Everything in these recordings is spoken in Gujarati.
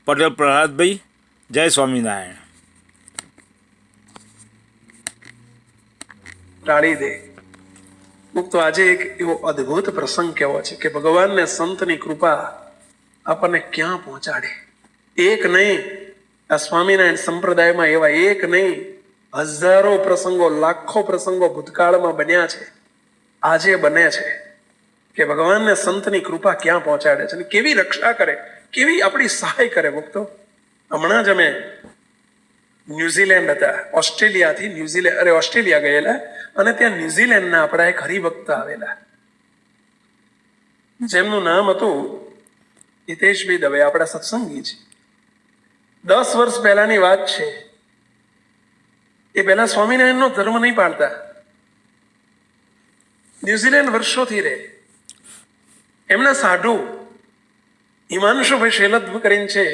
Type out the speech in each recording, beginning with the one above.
પટેલ પ્રહલાદભાઈ. જય સ્વામિનારાયણ. ટાળી દે. તો આજે એક એવો અદ્ભુત પ્રસંગ કેવો છે કે ભગવાનને સંતની કૃપા આપણને ક્યાં પહોંચાડે. એક નહીં, આ સ્વામિનારાયણ સંપ્રદાયમાં એવા એક નહીં, હજારો પ્રસંગો, લાખો પ્રસંગો ભૂતકાળમાં બન્યા છે, આજે બને છે કે ભગવાનને સંતની કૃપા ક્યાં પહોંચાડે છે અને કેવી રક્ષા કરે, કેવી આપણી સહાય કરે. ભક્તો, હમણાં જ અમે ન્યુઝીલેન્ડ હતા, ઓસ્ટ્રેલિયા ગયેલા અને ત્યાં ન્યુઝીલેન્ડના આપણા એક હરિભક્ત આવેલા, જેમનું નામ હતું હિતેશભાઈ દવે, આપણા સત્સંગી છે. 10 વર્ષ પહેલાની વાત છે. એ પહેલા સ્વામિનારાયણનો ધર્મ નહીં પાળતા, ન્યુઝીલેન્ડ વર્ષોથી રહે. એમના સાધુ હિમાંશુભાઈ શેલદ્વ કરીને છે,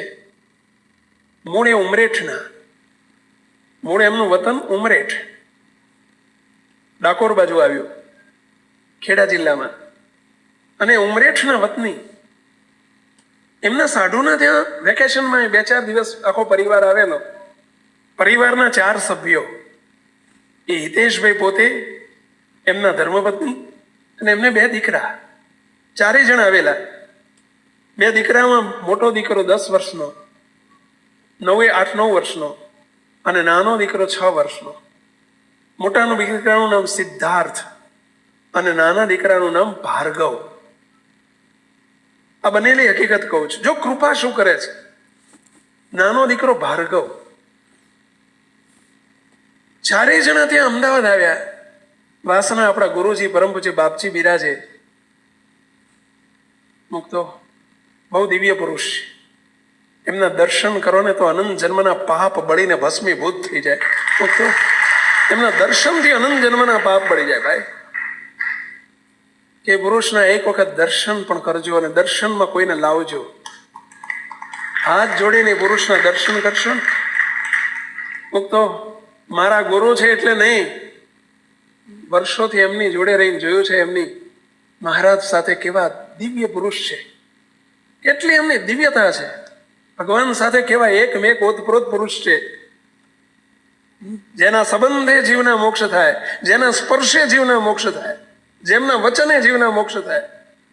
મૂળ એ ઉમરેઠના, મૂળ એમનું વતન ઉમરેઠ, ડાકોર બાજુ આવ્યું, ખેડા જિલ્લામાં. અને ઉમરેઠના વતની એમના સાધુના ત્યાં વેકેશનમાં 2-4 દિવસ આખો પરિવાર આવેલો. પરિવારના 4 સભ્યો, એ હિતેશભાઈ પોતે, એમના ધર્મપત્ની અને એમને 2 દીકરા, 4 જણ આવેલા. 2 દીકરામાં મોટો દીકરો 10 વર્ષનો, 8-9 વર્ષનો અને નાનો દીકરો 6 વર્ષનો. મોટાનું દીકરાનું નામ સિદ્ધાર્થ અને નાના દીકરાનું નામ ભાર્ગવ. આ બનેલી હકીકત કહું છું. જો કૃપા શું કરે છે. નાનો દીકરો ભાર્ગવ, 4 જણા ત્યાં અમદાવાદ આવ્યા. વાસના આપણા ગુરુજી પરમ પૂજ્ય બાપજી બિરાજે, મુક્તો બહુ દિવ્ય પુરુષ. એમના દર્શન કરો ને તો અનંત જન્મના પાપ બળીને ભસ્મીભૂત થઈ જાય. મુક્તો એમના દર્શનથી અનંત જન્મના પાપ બળી જાય. ભાઈ, કે પુરુષના એક વખત દર્શન પણ કરજો અને દર્શનમાં કોઈને લાવજો. હાથ જોડીને પુરુષના દર્શન કરશો ને, મુક્તો મારા ગુરુ છે એટલે નહીં, વર્ષોથી એમની જોડે રહીને જોયું છે. એમની મહારાજ સાથે કેવા દિવ્ય પુરુષ છે, કેટલી એમની દિવ્યતા છે. ભગવાન સાથે કેવા એકમેક ઓતપ્રોત પુરુષ છે, જેના સંબંધે જીવના મોક્ષ થાય, જેના સ્પર્શે જીવના મોક્ષ થાય, જેમના વચને જીવના મોક્ષ થાય.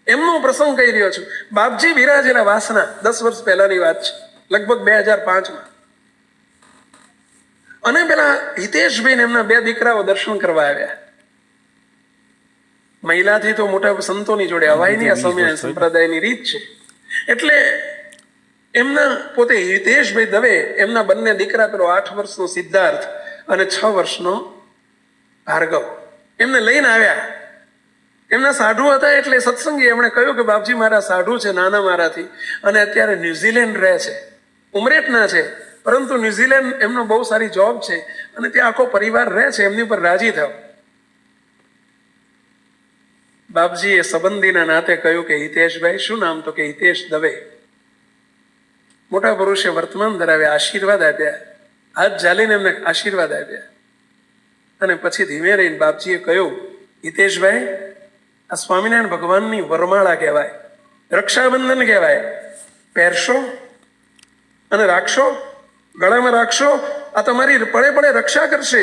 એમનો પ્રસંગ કહી રહ્યો છું. બાપજી બિરાજેલા વાસના, 10 વર્ષ પહેલાની વાત છે, લગભગ 2005માં. અને પેલા હિતેશભાઈ ને એમના 2 દીકરાઓ દર્શન કરવા આવ્યા. મહિલાથી તો મોટા સંતોની જોડે અવાય નહીં, આ સ્વામિનારાયણ સંપ્રદાયની રીત છે. એટલે એમના પોતે હિતેશભાઈ દવે, એમના બંને દીકરા, પેલો 8 વર્ષનો સિદ્ધાર્થ અને 6 વર્ષનો ભાર્ગવ, એમને લઈને આવ્યા. એમના સાધુ હતા એટલે સત્સંગી. એમણે કહ્યું કે બાપજી મારા સાધુ છે, નાના મારાથી, અને અત્યારે ન્યુઝીલેન્ડ રહે છે, ઉમરેઠના છે, પરંતુ ન્યુઝીલેન્ડ એમનો બહુ સારી જોબ છે અને ત્યાં આખો પરિવાર રહે છે, એમની ઉપર રાજી થાવ. બાપજી એ સંબંધીના નાતે કહ્યું કે હિતેશભાઈ, શું નામ? તો કે હિતેશ દવે. મોટા પુરુષે વર્તમાન ધરાવ્યા, આશીર્વાદ આપ્યા, હાથ ઝાલીને એમને આશીર્વાદ આપ્યા. અને પછી ધીમે રહીને બાપજીએ કહ્યું, હિતેશભાઈ, આ સ્વામિનારાયણ ભગવાનની વરમાળા કહેવાય, રક્ષાબંધન કહેવાય. પહેરશો અને રાખશો, ગળામાં રાખશો, આ તમારી પડે પડે રક્ષા કરશે.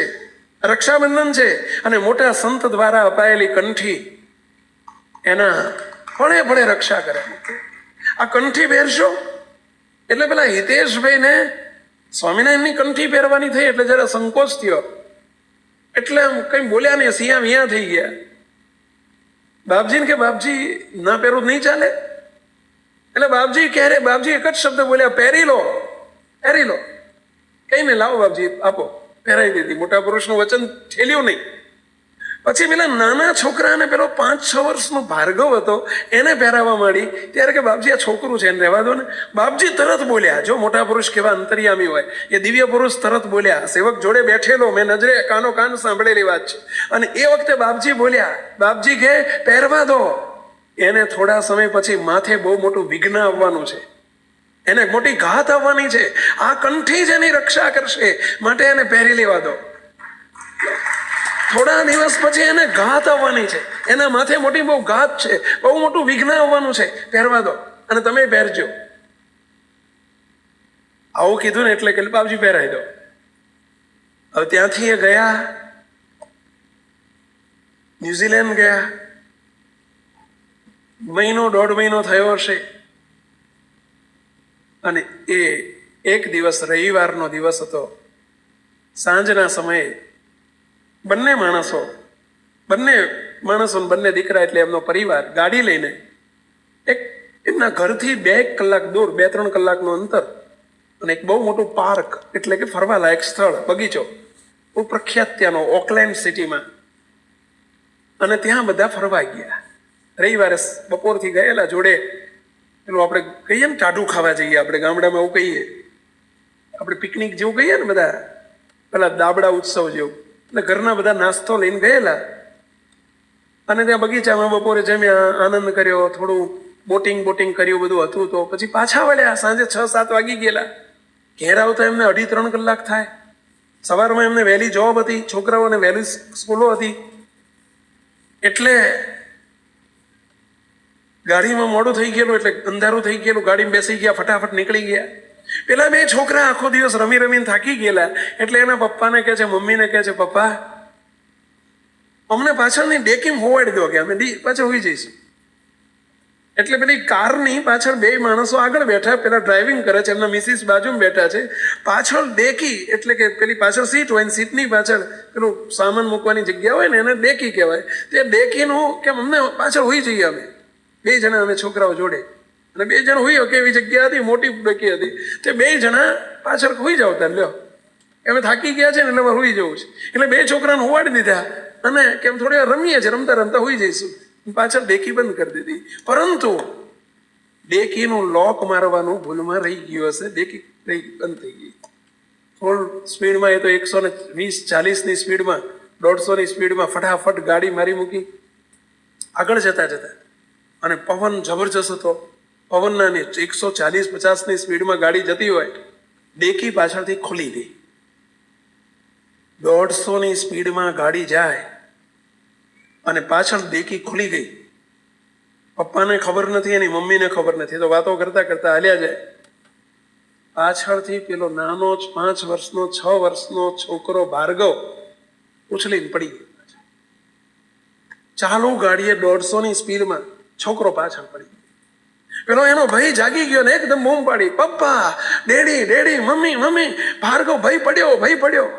રક્ષાબંધન છે અને મોટા સંત દ્વારા અપાયેલી કંઠી એના પડે પડે રક્ષા કરે. આ કંઠી પહેરશો એટલે પેલા હિતેશભાઈ ને સ્વામિનારાયણની કંઠી પહેરવાની થઈ એટલે જરા સંકોચ થયો, એટલે આમ કઈ બોલ્યા નહીં, સિયા મિયા થઈ ગયા. બાપજીને કે બાપજી ના પહેરવું નહીં ચાલે. એટલે બાપજી ક્યારે, બાપજી એક જ શબ્દ બોલ્યા, પહેરી લો, પહેરી લો. કહીને લાવો બાપજી, આપો, પહેરાવી દીધી. મોટા પુરુષનું વચન ઠેલ્યું નહીં. પછી પેલા નાના છોકરાને પેલો 5-6 વર્ષનો ભાર્ગવ હતો, એને પહેરાવા માંડી. ત્યારે કે બાપજી આ છોકરું છે, એને રહેવા દો ને. બાપજી તરત બોલ્યા, જો મોટા પુરુષ કેવા અંતર્યામી હોય, એ દિવ્ય પુરુષ તરત બોલ્યા. સેવક જોડે બેઠેલો, મેં નજરે કાનો કાન સાંભળેલી વાત છે. અને એ વખતે બાપજી બોલ્યા, બાપજી કે પહેરવા દો. એને થોડા સમય પછી માથે બહુ મોટું વિઘ્ન આવવાનું છે, એને મોટી ઘાત આવવાની છે. આ કંઠી જ એની રક્ષા કરશે, માટે એને પહેરી લેવા દો. થોડા દિવસ પછી એને ઘાત આવવાની છે, એના માથે મોટી બહુ ઘાત છે, બહુ મોટું વિઘ્ન આવવાનું છે, પહેરવા દો અને તમે પહેરજો. આવું કીધું ને એટલે કે બાપજી પહેરાવી દો. હવે ત્યાંથી એ ગયા, ન્યુઝીલેન્ડ ગયા. મહિનો 1.5 મહિનો થયો હશે. અને એ એક દિવસ રવિવારનો દિવસ હતો. સાંજના સમયે બંને માણસો બંને દીકરા એટલે એમનો પરિવાર ગાડી લઈને એક એમના ઘરથી 2 કલાક દૂર 2-3 કલાકનું અંતર અને એક બહુ મોટું પાર્ક એટલે કે ફરવાલાયક સ્થળ, બગીચો, બહુ પ્રખ્યાત ત્યાંનો ઓકલેન્ડ સિટીમાં. અને ત્યાં બધા ફરવા ગયા. રવિવારે બપોરથી ગયેલા. જોડે પેલું આપણે કહીએ ને ટાઢું ખાવા જઈએ, આપણે ગામડામાં એવું કહીએ, આપણે પિકનિક જેવું કહીએ ને બધા, પેલા દાબડા ઉત્સવ જેવું. એટલે ઘરના બધા નાસ્તો લઈને ગયેલા અને ત્યાં બગીચામાં બપોરે જમ્યા, આનંદ કર્યો, થોડું બોટિંગ કર્યું, બધું હતું. તો પછી પાછા વળ્યા. સાંજે 6-7 વાગી ગયેલા. ઘેર આવતા એમને 2.5-3 કલાક થાય. સવારમાં એમને વહેલી જોબ હતી, છોકરાઓને વહેલી સ્કૂલો હતી. એટલે ગાડીમાં મોડું થઈ ગયેલું, એટલે અંધારું થઈ ગયેલું. ગાડીમાં બેસી ગયા, ફટાફટ નીકળી ગયા. પેલા 2 છોકરા આખો દિવસ રમીને થાકી ગયેલા. એટલે એના પપ્પાને કહે છે, મમ્મીને કહે છે, પપ્પા અમને પાછળની ડેકીમ હોવાડી દો, કે અમે પાછળ હોઈ જઈશું. એટલે પેલી કારની પાછળ 2 માણસો આગળ બેઠા, પેલા ડ્રાઇવિંગ કરે છે, એમના મિસિસ બાજુમાં બેઠા છે. પાછળ ડેકી એટલે કે પેલી પાછળ સીટ હોય, સીટની પાછળ પેલું સામાન મૂકવાની જગ્યા હોય ને, એને ડેકી કહેવાય. તે ડેકીનું કે અમને પાછળ હોઈ જઈએ અમે 2 જણા, અમે છોકરાઓ જોડે. અને 2 જણ હોઈ કે એવી જગ્યા હતી, મોટી ડેકી હતી. તે 2 જણા પાછળ હોઈ જાવ. ત્યાં લ્યો અમે થાકી ગયા છે ને એટલે હોઈ જવું છે. એટલે 2 છોકરાને હોવાડી દીધા અને કેમ થોડી વાર રમીએ છીએ, રમતા હોઈ જઈશું. પાછળ ડેકી બંધ કરી દીધી. પરંતુ ડેકીનું લોક મારવાનું ભૂલમાં રહી ગયું હશે. ડેકી બંધ થઈ ગઈ. ફૂલ સ્પીડમાં, એ તો 120-140ની સ્પીડમાં, 150ની સ્પીડમાં ફટાફટ ગાડી મારી મૂકી આગળ જતા. અને પવન જબરજસ્ત હતો. પવનના 140-50ની સ્પીડમાં ગાડી જતી હોય, ડેકી પાછળથી ખુલી ગઈ. 150ની સ્પીડમાં ગાડી જાય અને પાછળ ડેકી ખુલી ગઈ. પપ્પાને ખબર નથી, એની મમ્મીને ખબર નથી. તો વાતો કરતા હાલ્યા જાય. પાછળથી પેલો નાનો 5 વર્ષનો 6 વર્ષનો છોકરો ભાર્ગવ ઉછળીને પડી ગયો. ચાલુ ગાડીએ 150ની સ્પીડમાં છોકરો પાછળ પડી ગયો. પેલો એનો ભાઈ જાગી ગયો ને એકદમ બૂમ પાડી, પપ્પા, ડેડી, મમ્મી, ભાર્ગવ ભાઈ પડ્યો.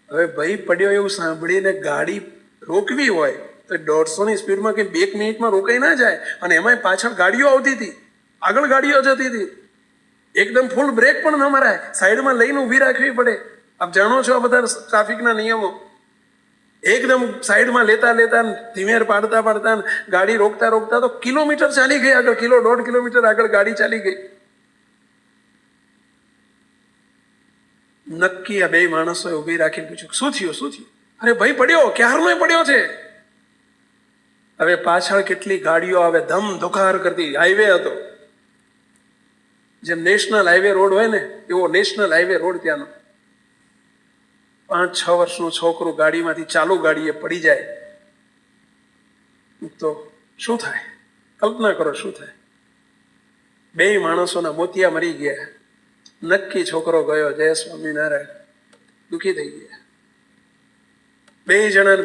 હવે ભાઈ પડ્યો એવું સાંભળીને ગાડી રોકવી હોય તો 150ની સ્પીડમાં કે 2 મિનિટમાં રોકાઈ ના જાય. અને એમાંય પાછળ ગાડીઓ આવતી હતી, આગળ ગાડીઓ જતી હતી. એકદમ ફૂલ બ્રેક પણ ન મરાય, સાઈડમાં લઈને ઊભી રાખવી પડે. આપ જાણો છો આ બધા ટ્રાફિકના નિયમો. એકદમ સાઈડમાં લેતા ધીમેર પાડતા ગાડી રોકતા તો કિલોમીટર ચાલી ગઈ આગળ, 1.5 કિલોમીટર આગળ ગાડી ચાલી ગઈ. નક્કી આ 2 માણસોએ ઊભી રાખીને પૂછ્યું, શું થયું? અરે ભાઈ પડ્યો, ક્યારનો પડ્યો છે. હવે પાછળ કેટલી ગાડીઓ આવે, ધમ ધોકાર કરતી. હાઈવે હતો, જેમ નેશનલ હાઈવે રોડ હોય ને એવો નેશનલ હાઈવે રોડ ત્યાંનો. 5-6 વર્ષનું છોકરું ગાડીમાંથી ચાલુ ગાડીએ પડી જાય તો શું થાય? કલ્પના કરો શું થાય. 2 માણસોના મોતિયા મરી ગયા. નક્કી છોકરો ગયો. જય સ્વામિનારાયણ. દુઃખી થઈ ગયા. 2 જણાને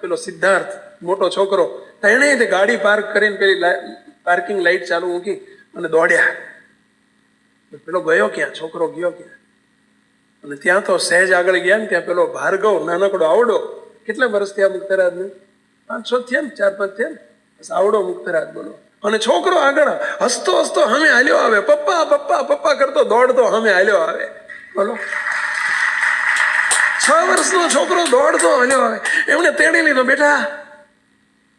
પેલો સિદ્ધાર્થ મોટો છોકરો, તેણે ગાડી પાર્ક કરીને પેલી પાર્કિંગ લાઈટ ચાલુ મૂકી અને દોડ્યા. પેલો ગયો ક્યાં? છોકરો ગયો ક્યાં? અને ત્યાં તો સહેજ આગળ ગયા ને ત્યાં પેલો ભાર્ગવ નાનકડો આવડો, કેટલા વર્ષ થયા મુક્તરાજને? 5-6 થયા ને, 4-5 થયા ને, બસ આવડો મુક્તરાજ બોલો. અને છોકરો આગળ હસતો સામે હાલ્યો આવે, પપ્પા કરતો દોડતો સામે હાલ્યો આવે. બોલો, 6 વર્ષનો છોકરો દોડતો હાલ્યો આવે. એમણે તેડી લીધો, બેટા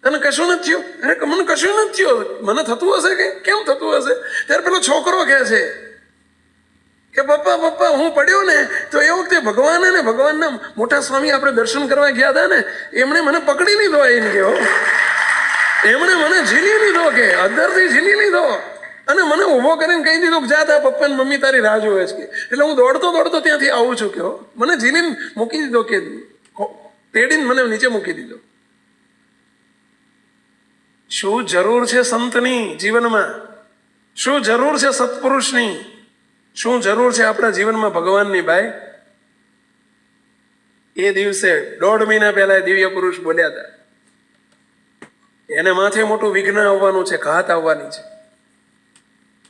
તને કશું નથી થયું? અરે મને કશું નથી થયું. મને થતું હશે કે કેમ થતું હશે? ત્યારે પેલો છોકરો કહે છે કે પપ્પા હું પડ્યો ને તો એ વખતે ભગવાનના મોટા સ્વામી આપણે દર્શન કરવા ગયા હતા ને, એમણે મને પકડી લીધો. એને કહો, એમણે મને ઝીલી લીધો, કે અંદરથી ઝીલી લીધો અને મને ઊભો કરીને કહી દીધો કે જા તા પપ્પા ને મમ્મી તારી રાહ જોવે છે. એટલે હું દોડતો ત્યાંથી આવું છું. કહો, મને ઝીલીને મૂકી દીધો, કે તેડીને મને નીચે મૂકી દીધો. શું જરૂર છે સંતની જીવનમાં? શું જરૂર છે સત્પુરુષની, શું જરૂર છે આપણા જીવનમાં ભગવાનની? ભાઈ, એ દિવસે 1.5 મહિના પહેલા દિવ્ય પુરુષ બોલ્યા હતા, એને માથે મોટું વિઘ્ન આવવાનું છે, ઘાત આવવાની છે.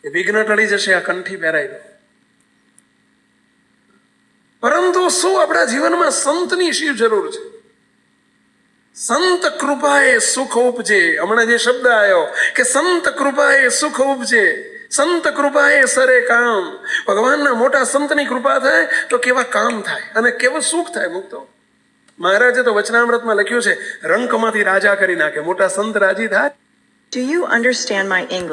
એ વિઘ્ન ટળી જશે, આ કંઠી પહેરાઈ દો. પરંતુ શું આપણા જીવનમાં સંતની શી જરૂર છે? સંત કૃપાએ સુખ ઉપજે. હમણાં જે શબ્દ આવ્યો કે સંત કૃપાએ સુખ ઉપજે, સંત કૃપાએ સરે કામ. ભગવાનના મોટા સંતની કૃપા થાય તો કેવા કામ થાય અને કેવું સુખ થાય. મુક્તો મહારાજે તો વચનામૃતમાં લખ્યું છે, રંકમાંથી રાજા કરી નાખે. મોટા સંત રાજી થાય. Do you understand my English?